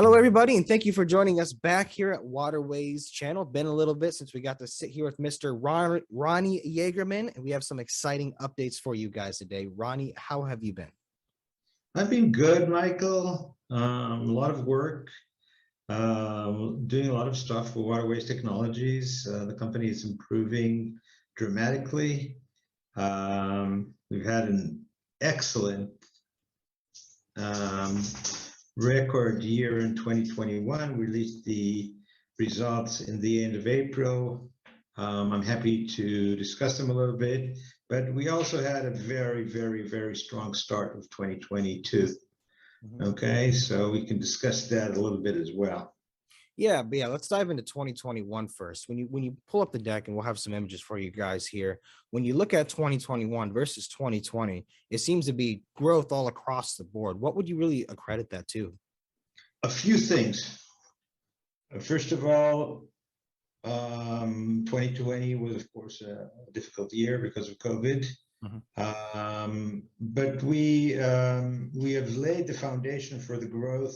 Hello, everybody, and thank you for joining us back here at Waterways Channel. Been a little bit since we got to sit here with Mr. Ronnie Yeagerman, and we have some exciting updates for you guys today. Ronnie, how have you been? I've been good, Michael. A lot of work, doing a lot of stuff for Waterways Technologies. The company is improving dramatically. We've had an excellent record year in 2021. We released the results in the end of April. I'm happy to discuss them a little bit, but we also had a very, very, very strong start of 2022. Okay, so we can discuss that a little bit as well. Yeah, but let's dive into 2021 first. When you pull up the deck, and we'll have some images for you guys here. When you look at 2021 versus 2020, it seems to be growth all across the board. What would you really accredit that to? A few things. First of all, 2020 was, of course, a difficult year because of COVID. But we have laid the foundation for the growth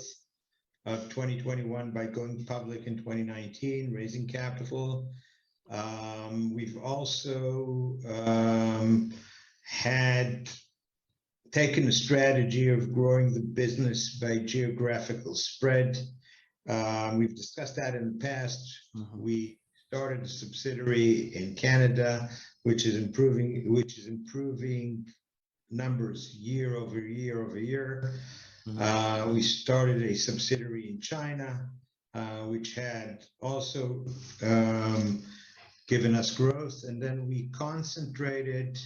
of 2021 by going public in 2019, raising capital. We've also had taken a strategy of growing the business by geographical spread. We've discussed that in the past. We started a subsidiary in Canada, which is improving numbers year over year over year. We started a subsidiary in China, which had also given us growth. And then we concentrated,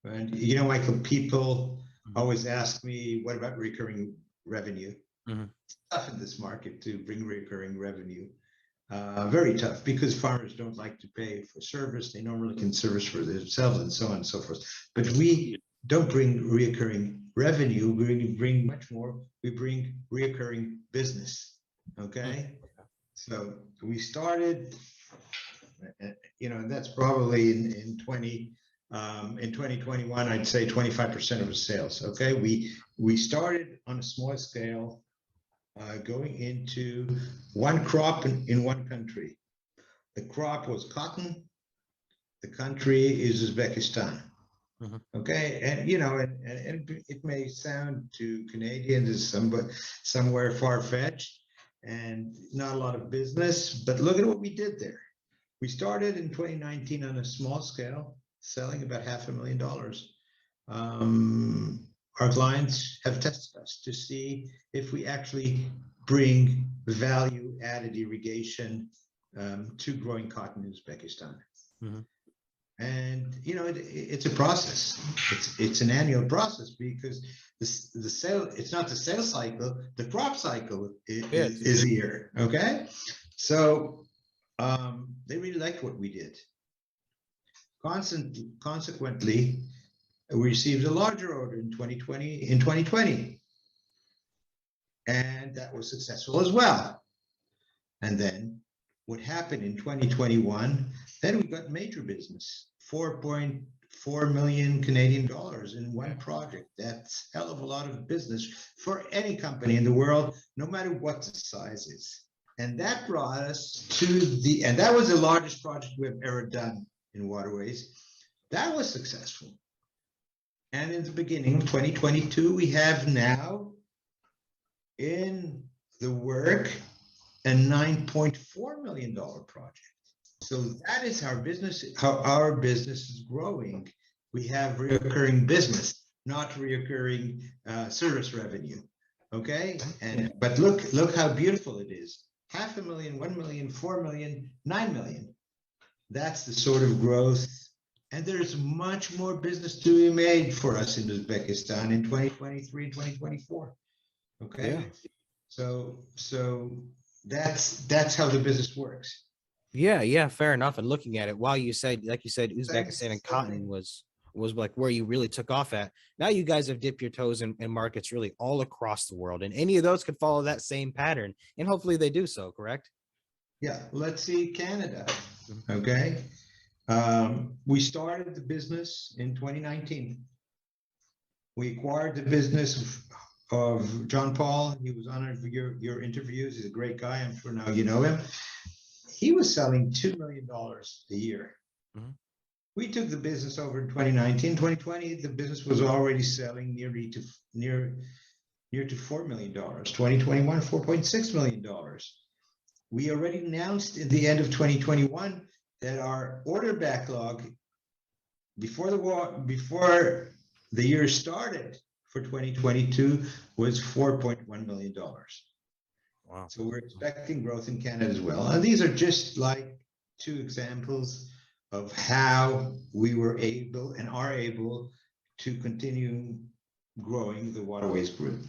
and Michael, people always ask me, what about recurring revenue? It's tough in this market to bring recurring revenue. Very tough, because farmers don't like to pay for service. They normally can service for themselves and so on and so forth. But we don't bring recurring revenue. We bring much more. We bring recurring business. Okay. So we started, that's probably in 2021, I'd say 25% of the sales. Okay. We started on a small scale, going into one crop in one country. The crop was cotton. The country is Uzbekistan. Okay, and it may sound to Canadians as somewhere far-fetched and not a lot of business, but look at what we did there. We started in 2019 on a small scale, selling about $500,000. Our clients have tested us to see if we actually bring value-added irrigation to growing cotton in Uzbekistan. And it's a process. It's an annual process, because the sale, it's not the sales cycle, the crop cycle is a year. Okay, so they really liked what we did. Consequently, we received a larger order in 2020, and that was successful as well. And then what happened in 2021? Then we got major business, 4.4 million Canadian dollars in one project. That's a hell of a lot of business for any company in the world, no matter what the size is. And that brought us to and that was the largest project we've ever done in Waterways. That was successful. And in the beginning of 2022, we have now in the work a $9.4 million project. So that is how our business is growing. We have recurring business, not recurring service revenue. Okay, but look how beautiful it is. $500,000, $1 million, $4 million, $9 million. That's the sort of growth. And there's much more business to be made for us in Uzbekistan in 2023 and 2024. Okay, yeah. So that's how the business works. Yeah, fair enough. And looking at it, while you said, like you said, Uzbekistan and cotton was like where you really took off at. Now you guys have dipped your toes in markets really all across the world, and any of those could follow that same pattern, and hopefully they do so. Correct? Yeah. Let's see Canada. Okay. We started the business in 2019. We acquired the business of John Paul. He was on your interviews. He's a great guy. I'm sure now you know him. He was selling $2 million a year. Mhm. We took the business over in 2019, 2020. The business was already selling near to $4 million. 2021, $4.6 million. We already announced at the end of 2021 that our order backlog before the year started for 2022 was $4.1 million. Wow. So we're expecting growth in Canada as well. And these are just like two examples of how we were able and are able to continue growing the Waterways Group.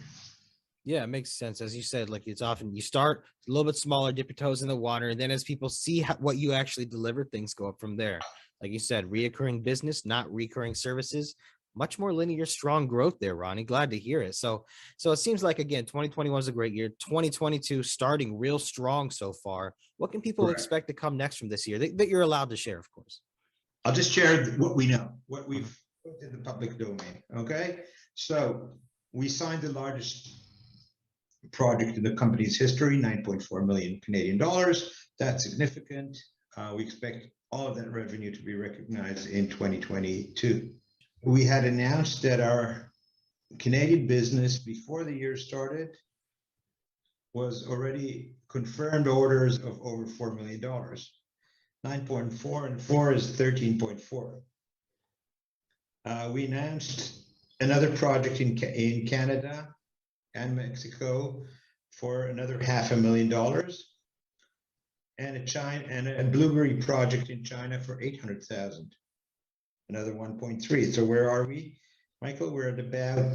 Yeah, it makes sense. As you said, like it's often you start a little bit smaller, dip your toes in the water, and then as people see what you actually deliver, things go up from there. Like you said, reoccurring business, not recurring services. Much more linear, strong growth there, Ronnie. Glad to hear it. So it seems like again, 2021 was a great year. 2022 starting real strong so far. What can people Correct. expect to come next from this year that you're allowed to share, of course? I'll just share what we know, what we've put in the public domain. Okay. So we signed the largest project in the company's history, 9.4 million Canadian dollars. That's significant. We expect all of that revenue to be recognized in 2022. We had announced that our Canadian business before the year started was already confirmed orders of over $4 million. 9.4 and 4 is 13.4. We announced another project in Canada and Mexico for another $500,000, and a blueberry project in China for 800,000, another 1.3. So where are we, Michael? We're at about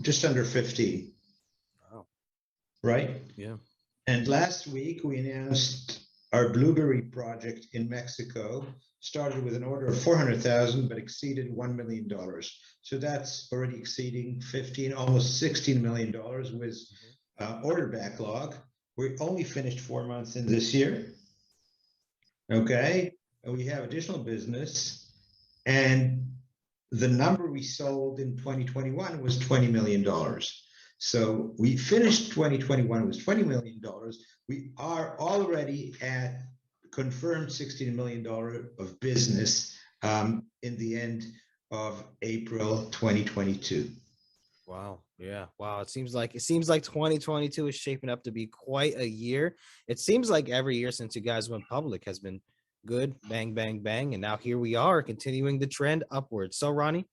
just under 15. Wow. Right? Yeah. And last week we announced our blueberry project in Mexico started with an order of 400,000, but exceeded $1 million. So that's already exceeding 15, almost $16 million with order backlog. We only finished 4 months in this year. Okay. And we have additional business. And the number we sold in 2021 was $20 million. So we finished 2021 with $20 million. We are already at confirmed $16 million of business in the end of April 2022. Wow. Yeah. Wow. It seems like 2022 is shaping up to be quite a year. It seems like every year since you guys went public has been good. Bang, bang, bang. And now here we are continuing the trend upwards. So Ronnie,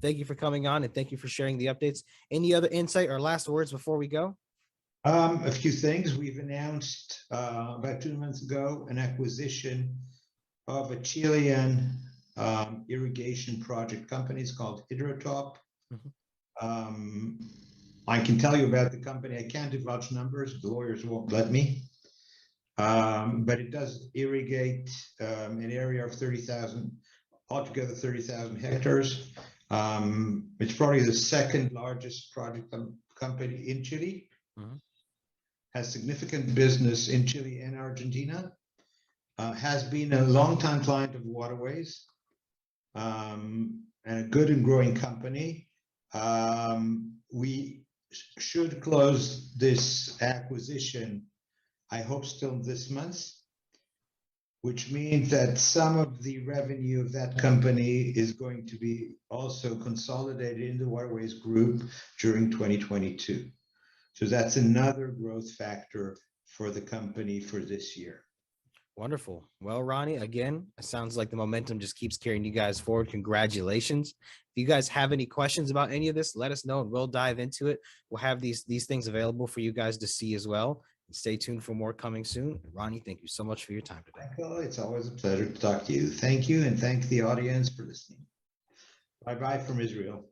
thank you for coming on and thank you for sharing the updates. Any other insight or last words before we go? A few things. We've announced about 2 months ago an acquisition of a Chilean irrigation project company. It's called Hydrotop. I can tell you about the company. I can't divulge numbers. The lawyers won't let me. But it does irrigate an area of 30,000, altogether 30,000 hectares. It's probably the second largest project company in Chile. Has significant business in Chile and Argentina. Has been a long-time client of Waterways, and a good and growing company. We should close this acquisition, I hope still this month, which means that some of the revenue of that company is going to be also consolidated in the Waterways Group during 2022. So that's another growth factor for the company for this year. Wonderful. Well, Ronnie, again, it sounds like the momentum just keeps carrying you guys forward. Congratulations. If you guys have any questions about any of this, let us know and we'll dive into it. We'll have these things available for you guys to see as well. And stay tuned for more coming soon. Ronnie, thank you so much for your time today. Michael, it's always a pleasure to talk to you. Thank you, and thank the audience for listening. Bye-bye from Israel.